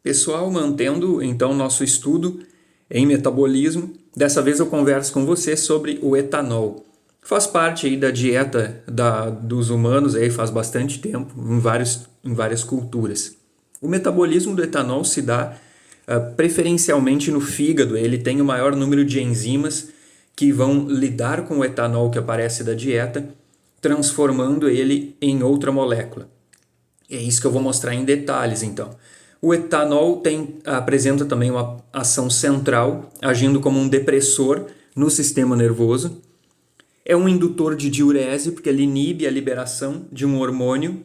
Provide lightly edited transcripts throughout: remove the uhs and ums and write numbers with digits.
Pessoal, mantendo então nosso estudo em metabolismo, dessa vez eu converso com você sobre o etanol. Faz parte aí da dieta dos humanos aí faz bastante tempo, em várias culturas. O metabolismo do etanol se dá preferencialmente no fígado. Ele tem o maior número de enzimas que vão lidar com o etanol que aparece da dieta, transformando ele em outra molécula. É isso que eu vou mostrar em detalhes, então. O etanol apresenta também uma ação central, agindo como um depressor no sistema nervoso. É um indutor de diurese, porque ele inibe a liberação de um hormônio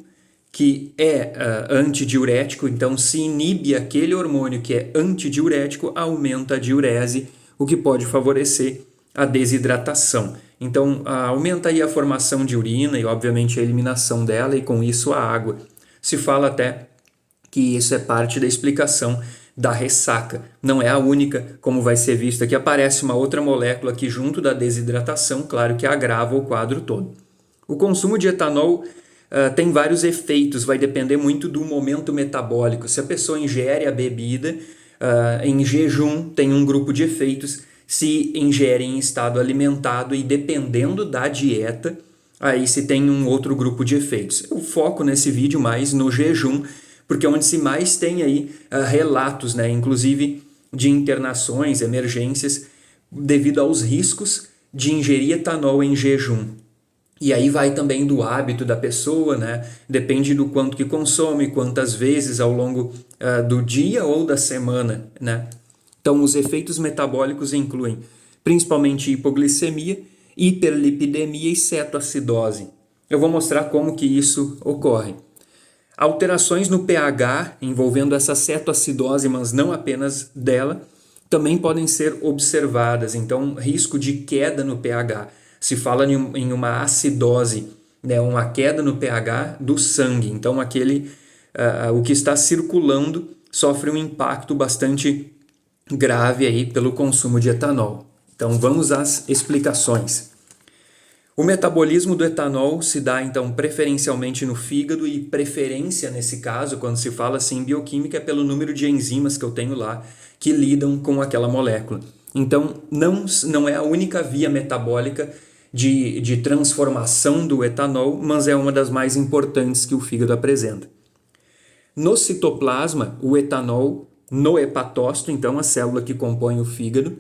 que é antidiurético. Então, se inibe aquele hormônio que é antidiurético, aumenta a diurese, o que pode favorecer a desidratação. Então, aumenta aí a formação de urina e, obviamente, a eliminação dela e, com isso, a água. Se fala até que isso é parte da explicação da ressaca. Não é a única, como vai ser visto aqui, aparece uma outra molécula aqui junto da desidratação, claro que agrava o quadro todo. O consumo de etanol tem vários efeitos, vai depender muito do momento metabólico. Se a pessoa ingere a bebida em jejum, tem um grupo de efeitos. Se ingere em estado alimentado e dependendo da dieta, aí se tem um outro grupo de efeitos. Eu foco nesse vídeo mais no jejum, porque é onde se mais tem aí relatos, né, inclusive de internações, emergências, devido aos riscos de ingerir etanol em jejum. E aí vai também do hábito da pessoa, né? Depende do quanto que consome, quantas vezes ao longo do dia ou da semana, né? Então, os efeitos metabólicos incluem principalmente hipoglicemia, hiperlipidemia e cetoacidose. Eu vou mostrar como que isso ocorre. Alterações no pH envolvendo essa cetoacidose, mas não apenas dela, também podem ser observadas. Então, risco de queda no pH. Se fala em uma acidose, né, uma queda no pH do sangue. Então, o que está circulando sofre um impacto bastante grave aí pelo consumo de etanol. Então, vamos às explicações. O metabolismo do etanol se dá, então, preferencialmente no fígado e preferência, nesse caso, quando se fala assim em bioquímica, é pelo número de enzimas que eu tenho lá que lidam com aquela molécula. Então, não é a única via metabólica de transformação do etanol, mas é uma das mais importantes que o fígado apresenta. No citoplasma, o etanol, no hepatócito, então a célula que compõe o fígado,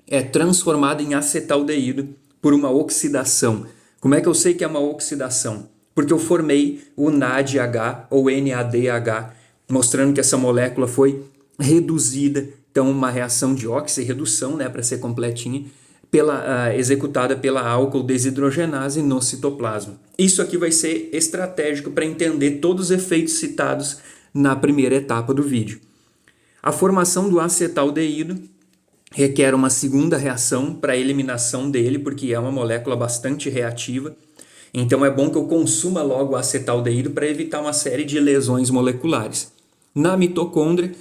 é transformada em acetaldeído por uma oxidação. Como é que eu sei que é uma oxidação? Porque eu formei o NADH ou NADH, mostrando que essa molécula foi reduzida. Então, uma reação de oxirredução, né, para ser completinha, executada pela álcool desidrogenase no citoplasma. Isso aqui vai ser estratégico para entender todos os efeitos citados na primeira etapa do vídeo. A formação do acetaldeído requer uma segunda reação para a eliminação dele, porque é uma molécula bastante reativa. Então é bom que eu consuma logo o acetaldeído para evitar uma série de lesões moleculares. Na mitocôndria,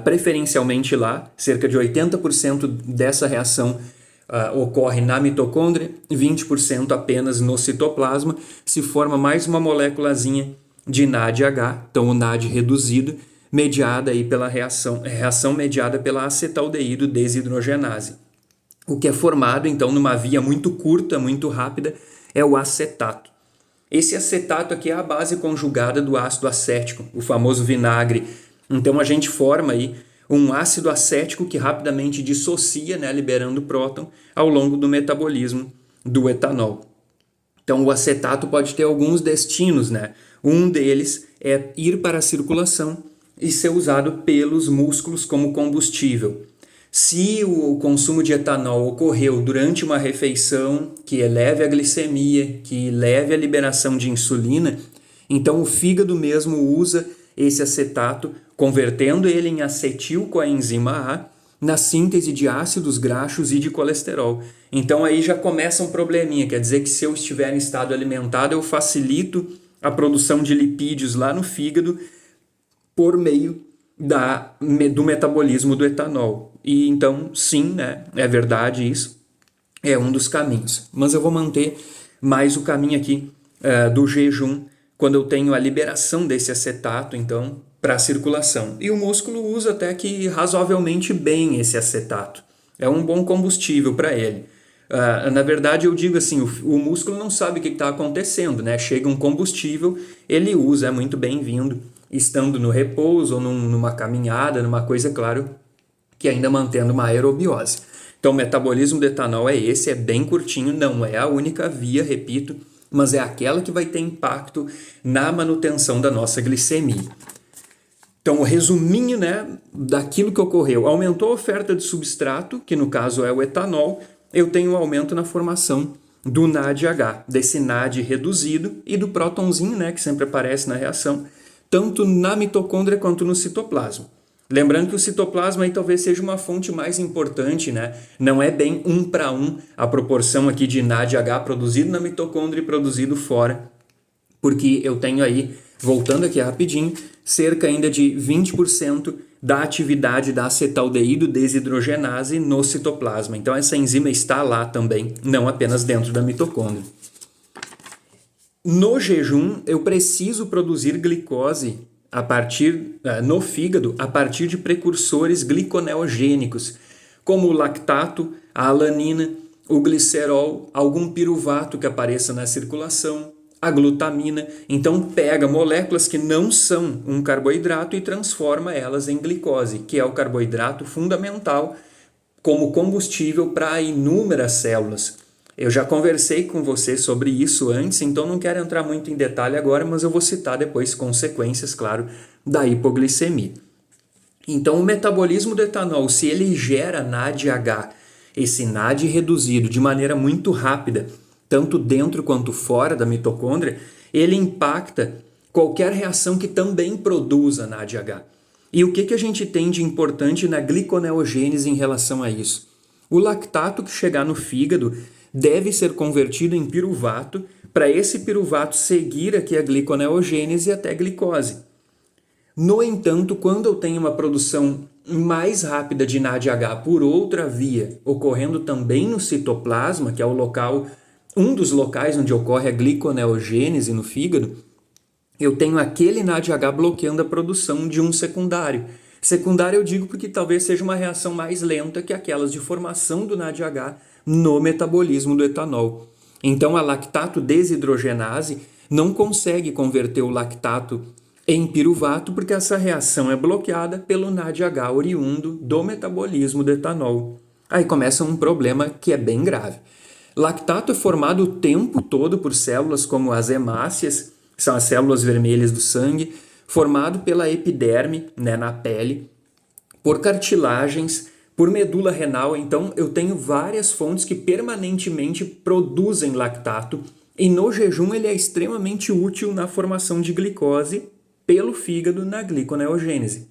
preferencialmente lá, cerca de 80% dessa reação ocorre na mitocôndria, 20% apenas no citoplasma. Se forma mais uma moléculazinha de NADH, então o NAD reduzido, mediada aí pela reação mediada pela acetaldeído desidrogenase. O que é formado, então, numa via muito curta, muito rápida, é o acetato. Esse acetato aqui é a base conjugada do ácido acético, o famoso vinagre. Então, a gente forma aí um ácido acético que rapidamente dissocia, né, liberando próton ao longo do metabolismo do etanol. Então, o acetato pode ter alguns destinos, né? Um deles é ir para a circulação e ser usado pelos músculos como combustível. Se o consumo de etanol ocorreu durante uma refeição que eleve a glicemia, que leve a liberação de insulina, então o fígado mesmo usa esse acetato, convertendo ele em acetil coenzima A, na síntese de ácidos graxos e de colesterol. Então aí já começa um probleminha, quer dizer que se eu estiver em estado alimentado, eu facilito a produção de lipídios lá no fígado por meio do metabolismo do etanol. E então, sim, né, é verdade isso, é um dos caminhos. Mas eu vou manter mais o caminho aqui do jejum quando eu tenho a liberação desse acetato, então, para a circulação. E o músculo usa até que razoavelmente bem esse acetato. É um bom combustível para ele. Na verdade, eu digo assim, o músculo não sabe o que está acontecendo, né? Chega um combustível, ele usa, é muito bem-vindo, estando no repouso ou numa caminhada, numa coisa, claro, que ainda mantendo uma aerobiose. Então, o metabolismo do etanol é esse, é bem curtinho, não é a única via, repito, mas é aquela que vai ter impacto na manutenção da nossa glicemia. Então, o resuminho, né, daquilo que ocorreu. Aumentou a oferta de substrato, que no caso é o etanol, eu tenho um aumento na formação do NADH, desse NAD reduzido e do prótonzinho, né, que sempre aparece na reação, tanto na mitocôndria quanto no citoplasma. Lembrando que o citoplasma aí talvez seja uma fonte mais importante, né? Não é bem 1 para 1 a proporção aqui de NADH produzido na mitocôndria e produzido fora, porque eu tenho aí, voltando aqui rapidinho, cerca ainda de 20% da atividade da acetaldeído desidrogenase no citoplasma. Então essa enzima está lá também, não apenas dentro da mitocôndria. No jejum, eu preciso produzir glicose no fígado a partir de precursores gliconeogênicos, como o lactato, a alanina, o glicerol, algum piruvato que apareça na circulação, a glutamina. Então pega moléculas que não são um carboidrato e transforma elas em glicose, que é o carboidrato fundamental como combustível para inúmeras células. Eu já conversei com você sobre isso antes, então não quero entrar muito em detalhe agora, mas eu vou citar depois consequências, claro, da hipoglicemia. Então, o metabolismo do etanol, se ele gera NADH, esse NAD reduzido de maneira muito rápida, tanto dentro quanto fora da mitocôndria, ele impacta qualquer reação que também produza NADH. E o que a gente tem de importante na gliconeogênese em relação a isso? O lactato que chegar no fígado deve ser convertido em piruvato para esse piruvato seguir aqui a gliconeogênese até glicose. No entanto, quando eu tenho uma produção mais rápida de NADH por outra via, ocorrendo também no citoplasma, que é um dos locais onde ocorre a gliconeogênese no fígado, eu tenho aquele NADH bloqueando a produção de um secundário. Secundário eu digo porque talvez seja uma reação mais lenta que aquelas de formação do NADH no metabolismo do etanol. Então a lactato desidrogenase não consegue converter o lactato em piruvato porque essa reação é bloqueada pelo NADH oriundo do metabolismo do etanol. Aí começa um problema que é bem grave. Lactato é formado o tempo todo por células como as hemácias, que são as células vermelhas do sangue, formado pela epiderme, né, na pele, por cartilagens, por medula renal. Então eu tenho várias fontes que permanentemente produzem lactato e no jejum ele é extremamente útil na formação de glicose pelo fígado na gliconeogênese.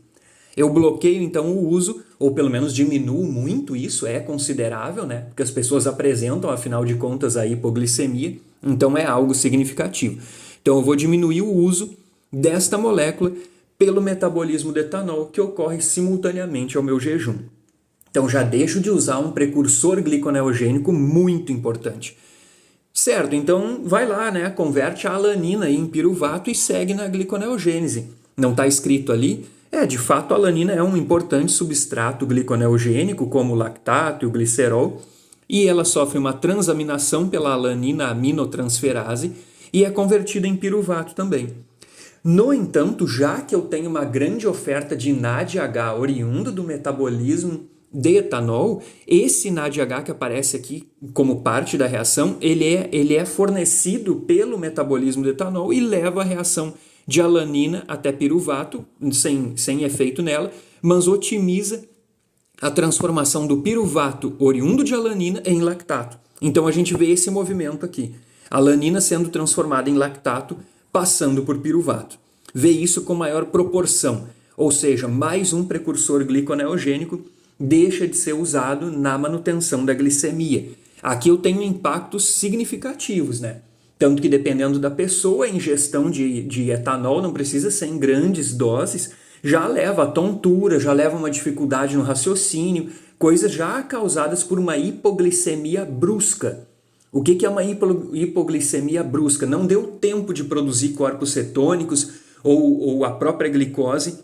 Eu bloqueio então o uso, ou pelo menos diminuo muito isso, é considerável, né? Porque as pessoas apresentam, afinal de contas, a hipoglicemia, então é algo significativo. Então eu vou diminuir o uso desta molécula pelo metabolismo do etanol que ocorre simultaneamente ao meu jejum. Então já deixo de usar um precursor gliconeogênico muito importante. Certo, então vai lá, né? Converte a alanina em piruvato e segue na gliconeogênese. Não está escrito ali? De fato a alanina é um importante substrato gliconeogênico, como o lactato e o glicerol, e ela sofre uma transaminação pela alanina aminotransferase e é convertida em piruvato também. No entanto, já que eu tenho uma grande oferta de NADH oriundo do metabolismo de etanol, esse NADH que aparece aqui como parte da reação, ele é fornecido pelo metabolismo do etanol e leva a reação de alanina até piruvato, sem efeito nela, mas otimiza a transformação do piruvato oriundo de alanina em lactato. Então a gente vê esse movimento aqui. A alanina sendo transformada em lactato, passando por piruvato. Vê isso com maior proporção, ou seja, mais um precursor gliconeogênico deixa de ser usado na manutenção da glicemia. Aqui eu tenho impactos significativos, né? Tanto que dependendo da pessoa, a ingestão de etanol não precisa ser em grandes doses, já leva a tontura, já leva uma dificuldade no raciocínio, coisas já causadas por uma hipoglicemia brusca. O que é uma hipoglicemia brusca? Não deu tempo de produzir corpos cetônicos ou a própria glicose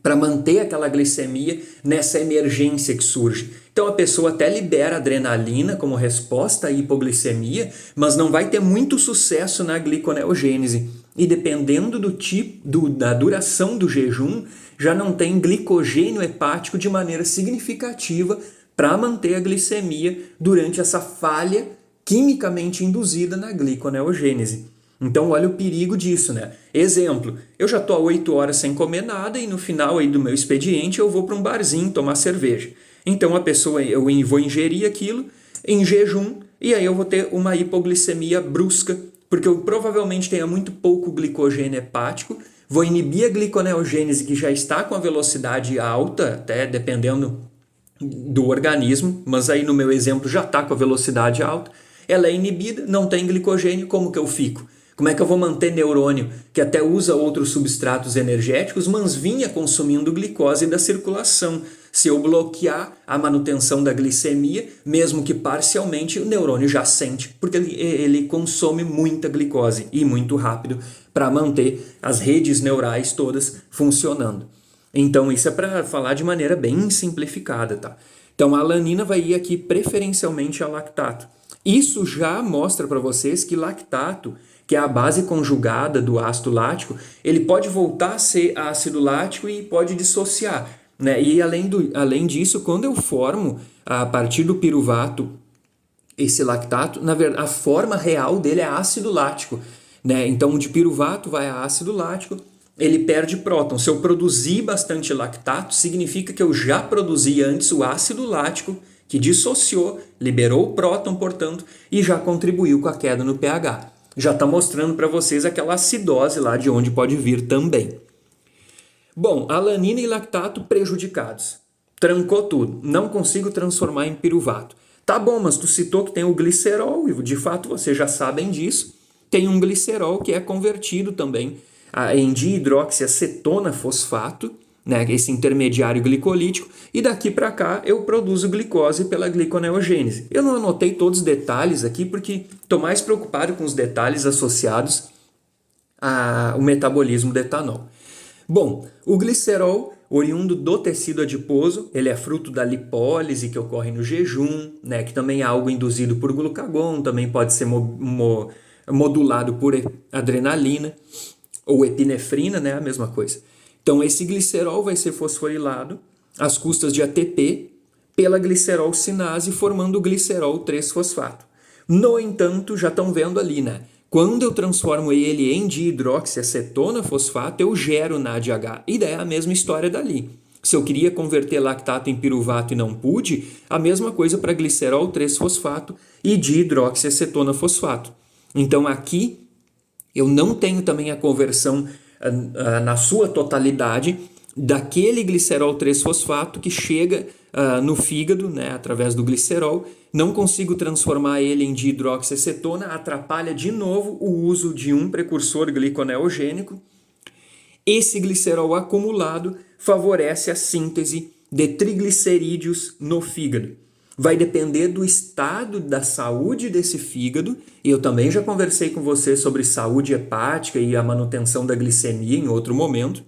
para manter aquela glicemia nessa emergência que surge. Então a pessoa até libera adrenalina como resposta à hipoglicemia, mas não vai ter muito sucesso na gliconeogênese. E dependendo do tipo, da duração do jejum, já não tem glicogênio hepático de maneira significativa para manter a glicemia durante essa falha quimicamente induzida na gliconeogênese. Então olha o perigo disso, né? Exemplo, eu já estou há 8 horas sem comer nada e no final aí do meu expediente eu vou para um barzinho tomar cerveja. Então a pessoa, eu vou ingerir aquilo em jejum e aí eu vou ter uma hipoglicemia brusca, porque eu provavelmente tenha muito pouco glicogênio hepático, vou inibir a gliconeogênese que já está com a velocidade alta, até dependendo do organismo, mas aí no meu exemplo já está com a velocidade alta, ela é inibida, não tem glicogênio, como que eu fico? Como é que eu vou manter neurônio que até usa outros substratos energéticos, mas vinha consumindo glicose da circulação? Se eu bloquear a manutenção da glicemia, mesmo que parcialmente, o neurônio já sente, porque ele consome muita glicose e muito rápido para manter as redes neurais todas funcionando. Então isso é para falar de maneira bem simplificada, tá? Então a alanina vai ir aqui preferencialmente a lactato. Isso já mostra para vocês que lactato, que é a base conjugada do ácido lático, ele pode voltar a ser ácido lático e pode dissociar, né? E além disso, quando eu formo a partir do piruvato esse lactato, na verdade, a forma real dele é ácido lático, né? Então de piruvato vai a ácido lático, ele perde próton. Se eu produzir bastante lactato, significa que eu já produzi antes o ácido lático, que dissociou, liberou o próton, portanto, e já contribuiu com a queda no pH. Já está mostrando para vocês aquela acidose lá de onde pode vir também. Bom, alanina e lactato prejudicados. Trancou tudo. Não consigo transformar em piruvato. Tá bom, mas tu citou que tem o glicerol, e de fato vocês já sabem disso. Tem um glicerol que é convertido também em dihidroxiacetona fosfato, né, esse intermediário glicolítico, e daqui para cá eu produzo glicose pela gliconeogênese. Eu não anotei todos os detalhes aqui porque estou mais preocupado com os detalhes associados ao metabolismo do etanol. Bom, o glicerol, oriundo do tecido adiposo, ele é fruto da lipólise que ocorre no jejum, né, que também é algo induzido por glucagon, também pode ser modulado por adrenalina ou epinefrina, né, a mesma coisa. Então, esse glicerol vai ser fosforilado às custas de ATP pela glicerol-cinase, formando o glicerol 3-fosfato. No entanto, já estão vendo ali, né? Quando eu transformo ele em dihidroxiacetona-fosfato, eu gero NADH. E daí é a mesma história dali. Se eu queria converter lactato em piruvato e não pude, a mesma coisa para glicerol 3-fosfato e dihidroxiacetona-fosfato. Então, aqui, eu não tenho também a conversão na sua totalidade daquele glicerol 3-fosfato que chega no fígado, né, através do glicerol, não consigo transformar ele em dihidroxiacetona, atrapalha de novo o uso de um precursor gliconeogênico. Esse glicerol acumulado favorece a síntese de triglicerídeos no fígado. Vai depender do estado da saúde desse fígado, e eu também já conversei com você sobre saúde hepática e a manutenção da glicemia em outro momento.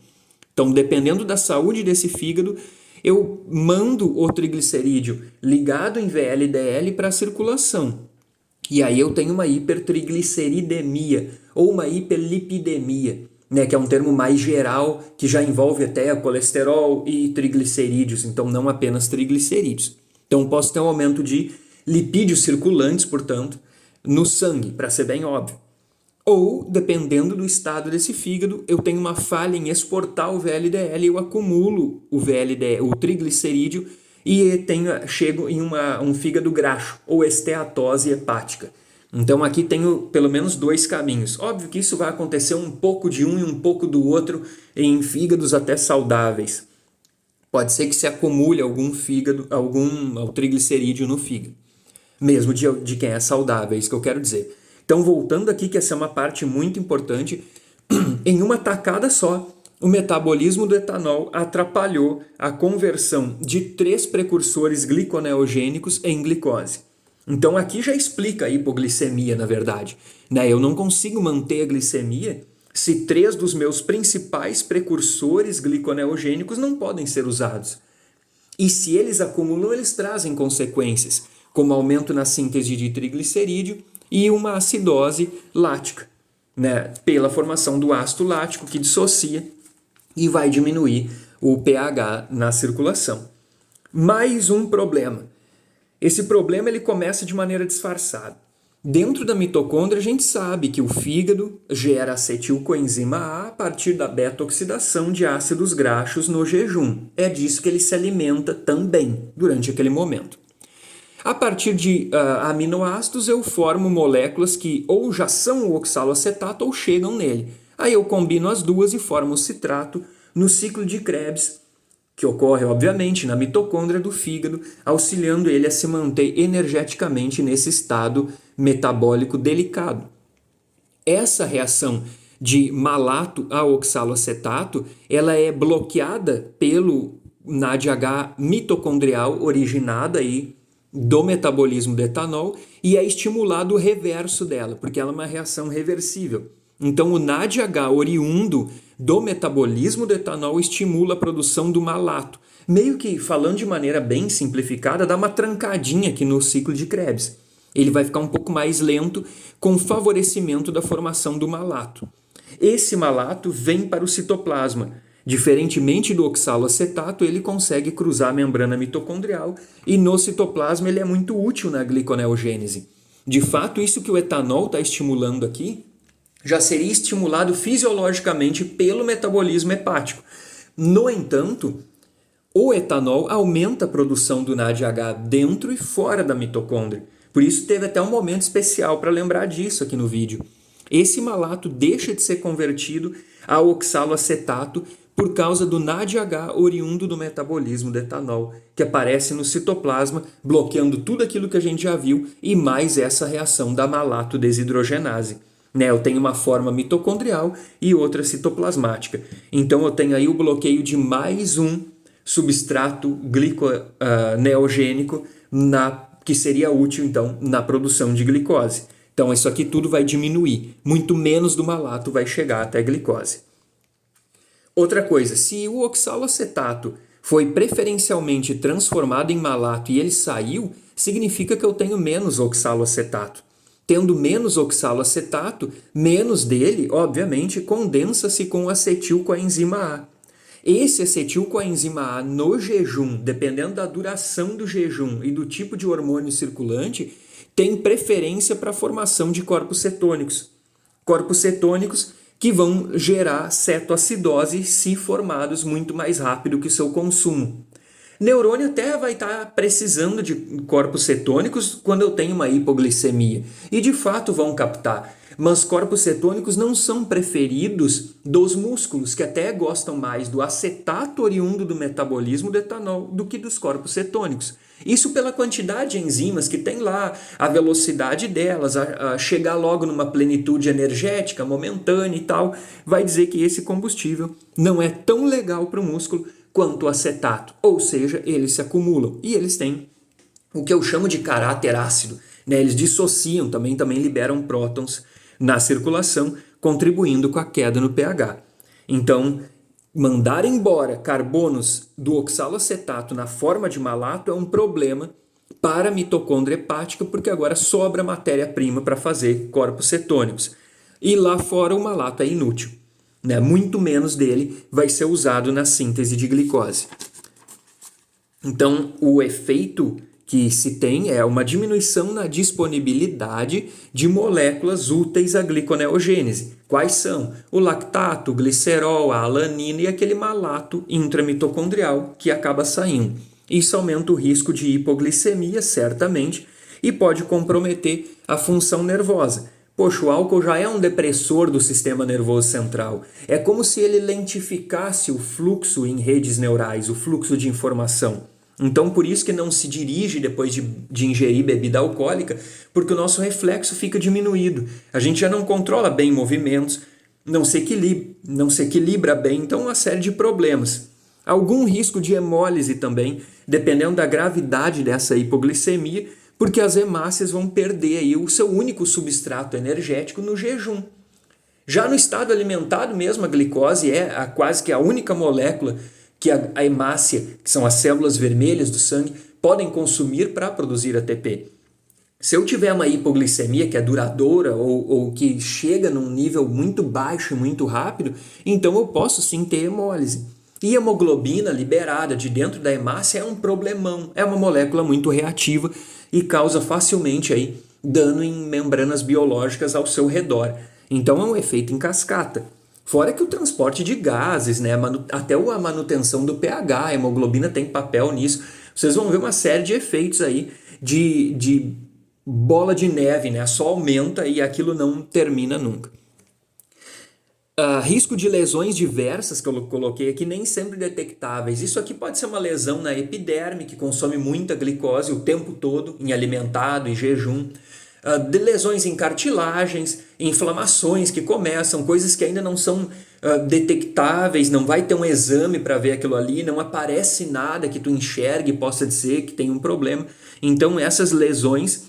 Então, dependendo da saúde desse fígado, eu mando o triglicerídeo ligado em VLDL para a circulação. E aí eu tenho uma hipertrigliceridemia ou uma hiperlipidemia, né, que é um termo mais geral que já envolve até colesterol e triglicerídeos, então não apenas triglicerídeos. Então, posso ter um aumento de lipídios circulantes, portanto, no sangue, para ser bem óbvio. Ou, dependendo do estado desse fígado, eu tenho uma falha em exportar o VLDL, eu acumulo o VLDL, o triglicerídeo, e chego em um fígado graxo, ou esteatose hepática. Então, aqui tenho pelo menos 2 caminhos. Óbvio que isso vai acontecer um pouco de um e um pouco do outro em fígados até saudáveis. Pode ser que se acumule algum triglicerídeo no fígado, mesmo de quem é saudável, é isso que eu quero dizer. Então, voltando aqui, que essa é uma parte muito importante, em uma tacada só, o metabolismo do etanol atrapalhou a conversão de 3 precursores gliconeogênicos em glicose. Então aqui já explica a hipoglicemia, na verdade. Né? Eu não consigo manter a glicemia se 3 dos meus principais precursores gliconeogênicos não podem ser usados. E se eles acumulam, eles trazem consequências, como aumento na síntese de triglicerídeo e uma acidose lática, né? Pela formação do ácido lático que dissocia e vai diminuir o pH na circulação. Mais um problema. Esse problema ele começa de maneira disfarçada. Dentro da mitocôndria, a gente sabe que o fígado gera acetilcoenzima A partir da beta-oxidação de ácidos graxos no jejum. É disso que ele se alimenta também durante aquele momento. A partir de aminoácidos, eu formo moléculas que ou já são o oxaloacetato ou chegam nele. Aí eu combino as duas e formo o citrato no ciclo de Krebs, que ocorre, obviamente, na mitocôndria do fígado, auxiliando ele a se manter energeticamente nesse estado metabólico delicado. Essa reação de malato a oxaloacetato, ela é bloqueada pelo NADH mitocondrial originada aí do metabolismo do etanol e é estimulado o reverso dela, porque ela é uma reação reversível. Então, o NADH oriundo do metabolismo do etanol estimula a produção do malato. Meio que, falando de maneira bem simplificada, dá uma trancadinha aqui no ciclo de Krebs. Ele vai ficar um pouco mais lento com favorecimento da formação do malato. Esse malato vem para o citoplasma. Diferentemente do oxaloacetato, ele consegue cruzar a membrana mitocondrial e no citoplasma ele é muito útil na gliconeogênese. De fato, isso que o etanol está estimulando aqui já seria estimulado fisiologicamente pelo metabolismo hepático. No entanto, o etanol aumenta a produção do NADH dentro e fora da mitocôndria. Por isso teve até um momento especial para lembrar disso aqui no vídeo. Esse malato deixa de ser convertido a oxaloacetato por causa do NADH oriundo do metabolismo do etanol, que aparece no citoplasma, bloqueando tudo aquilo que a gente já viu e mais essa reação da malato desidrogenase. Né, eu tenho uma forma mitocondrial e outra citoplasmática. Então eu tenho aí o bloqueio de mais um substrato gliconeogênico que seria útil então na produção de glicose. Então isso aqui tudo vai diminuir, muito menos do malato vai chegar até a glicose. Outra coisa, se o oxaloacetato foi preferencialmente transformado em malato e ele saiu, significa que eu tenho menos oxaloacetato. Tendo menos oxaloacetato, menos dele, obviamente, condensa-se com acetilcoenzima A. Esse acetilcoenzima A no jejum, dependendo da duração do jejum e do tipo de hormônio circulante, tem preferência para a formação de corpos cetônicos. Corpos cetônicos que vão gerar cetoacidose se formados muito mais rápido que o seu consumo. Neurônio até vai estar precisando de corpos cetônicos quando eu tenho uma hipoglicemia. E de fato vão captar. Mas corpos cetônicos não são preferidos dos músculos, que até gostam mais do acetato oriundo do metabolismo do etanol do que dos corpos cetônicos. Isso pela quantidade de enzimas que tem lá, a velocidade delas, a chegar logo numa plenitude energética momentânea e tal, vai dizer que esse combustível não é tão legal para o músculo quanto o acetato, ou seja, eles se acumulam e eles têm o que eu chamo de caráter ácido, né? Eles dissociam, também liberam prótons na circulação, contribuindo com a queda no pH. Então, mandar embora carbonos do oxaloacetato na forma de malato é um problema para a mitocôndria hepática, porque agora sobra matéria-prima para fazer corpos cetônicos. E lá fora o malato é inútil. Né? Muito menos dele vai ser usado na síntese de glicose. Então, o efeito que se tem é uma diminuição na disponibilidade de moléculas úteis à gliconeogênese. Quais são? O lactato, o glicerol, a alanina e aquele malato intramitocondrial que acaba saindo. Isso aumenta o risco de hipoglicemia, certamente, e pode comprometer a função nervosa. Poxa, o álcool já é um depressor do sistema nervoso central. É como se ele lentificasse o fluxo em redes neurais, o fluxo de informação. Então, por isso que não se dirige depois de ingerir bebida alcoólica, porque o nosso reflexo fica diminuído. A gente já não controla bem movimentos, não se equilibra bem, então uma série de problemas. Algum risco de hemólise também, dependendo da gravidade dessa hipoglicemia, porque as hemácias vão perder aí o seu único substrato energético no jejum. Já no estado alimentado mesmo, a glicose é quase que a única molécula que a hemácia, que são as células vermelhas do sangue, podem consumir para produzir ATP. Se eu tiver uma hipoglicemia que é duradoura ou que chega num nível muito baixo e muito rápido, então eu posso sim ter hemólise. E a hemoglobina liberada de dentro da hemácia é um problemão, é uma molécula muito reativa e causa facilmente aí dano em membranas biológicas ao seu redor. Então é um efeito em cascata. Fora que o transporte de gases, né, até a manutenção do pH, a hemoglobina tem papel nisso. Vocês vão ver uma série de efeitos aí de bola de neve, né? Só aumenta e aquilo não termina nunca. Risco de lesões diversas que eu coloquei aqui, nem sempre detectáveis. Isso aqui pode ser uma lesão na epiderme, que consome muita glicose o tempo todo, em alimentado, em jejum. De lesões em cartilagens, inflamações que começam, coisas que ainda não são detectáveis, não vai ter um exame para ver aquilo ali, não aparece nada que tu enxergue e possa dizer que tem um problema. Então essas lesões,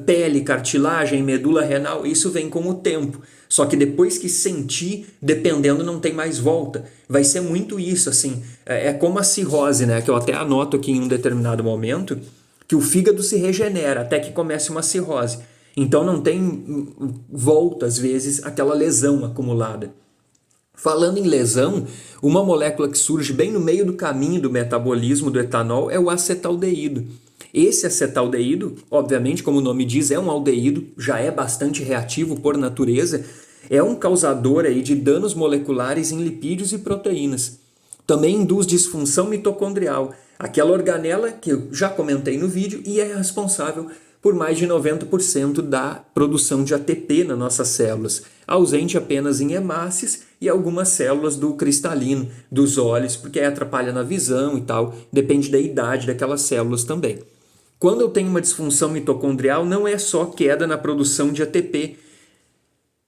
pele, cartilagem, medula renal, isso vem com o tempo. Só que depois que sentir, dependendo, não tem mais volta. Vai ser muito isso, assim. É como a cirrose, né? Que eu até anoto aqui em um determinado momento, que o fígado se regenera até que comece uma cirrose. Então não tem volta, às vezes, aquela lesão acumulada. Falando em lesão, uma molécula que surge bem no meio do caminho do metabolismo do etanol é o acetaldeído. Esse acetaldeído, obviamente, como o nome diz, é um aldeído, já é bastante reativo por natureza, é um causador aí de danos moleculares em lipídios e proteínas. Também induz disfunção mitocondrial, aquela organela que eu já comentei no vídeo e é responsável por mais de 90% da produção de ATP nas nossas células, ausente apenas em hemácias e algumas células do cristalino, dos olhos, porque atrapalha na visão e tal, depende da idade daquelas células também. Quando eu tenho uma disfunção mitocondrial, não é só queda na produção de ATP,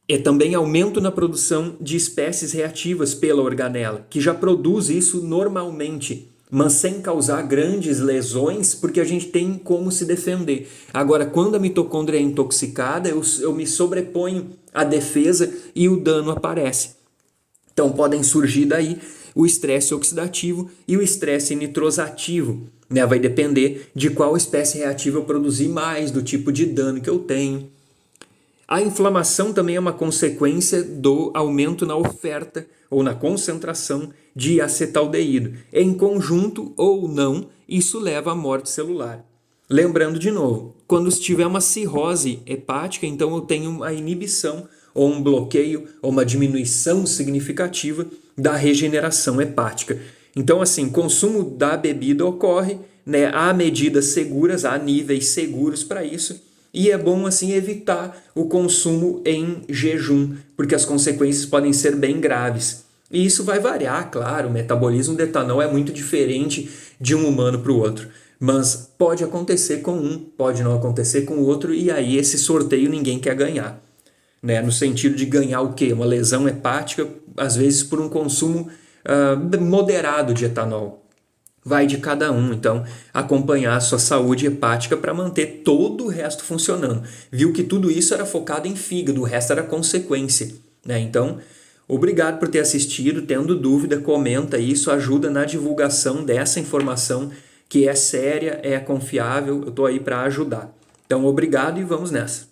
é também aumento na produção de espécies reativas pela organela, que já produz isso normalmente, mas sem causar grandes lesões, porque a gente tem como se defender. Agora, quando a mitocôndria é intoxicada, eu me sobreponho à defesa e o dano aparece. Então, podem surgir daí o estresse oxidativo e o estresse nitrosativo. Né? Vai depender de qual espécie reativa eu produzir mais, do tipo de dano que eu tenho. A inflamação também é uma consequência do aumento na oferta ou na concentração de acetaldeído. Em conjunto ou não, isso leva à morte celular. Lembrando de novo, quando tiver uma cirrose hepática, então eu tenho a inibição ou um bloqueio ou uma diminuição significativa da regeneração hepática. Então, assim, consumo da bebida ocorre, né? Há medidas seguras, há níveis seguros para isso, e é bom, assim, evitar o consumo em jejum, porque as consequências podem ser bem graves. E isso vai variar, claro, o metabolismo do etanol é muito diferente de um humano para o outro, mas pode acontecer com um, pode não acontecer com o outro, e aí esse sorteio ninguém quer ganhar. Né? No sentido de ganhar o quê? Uma lesão hepática, às vezes por um consumo moderado de etanol. Vai de cada um, então, acompanhar a sua saúde hepática para manter todo o resto funcionando. Viu que tudo isso era focado em fígado, o resto era consequência. Né? Então, obrigado por ter assistido. Tendo dúvida, comenta. Isso ajuda na divulgação dessa informação que é séria, é confiável. Eu estou aí para ajudar. Então, obrigado e vamos nessa.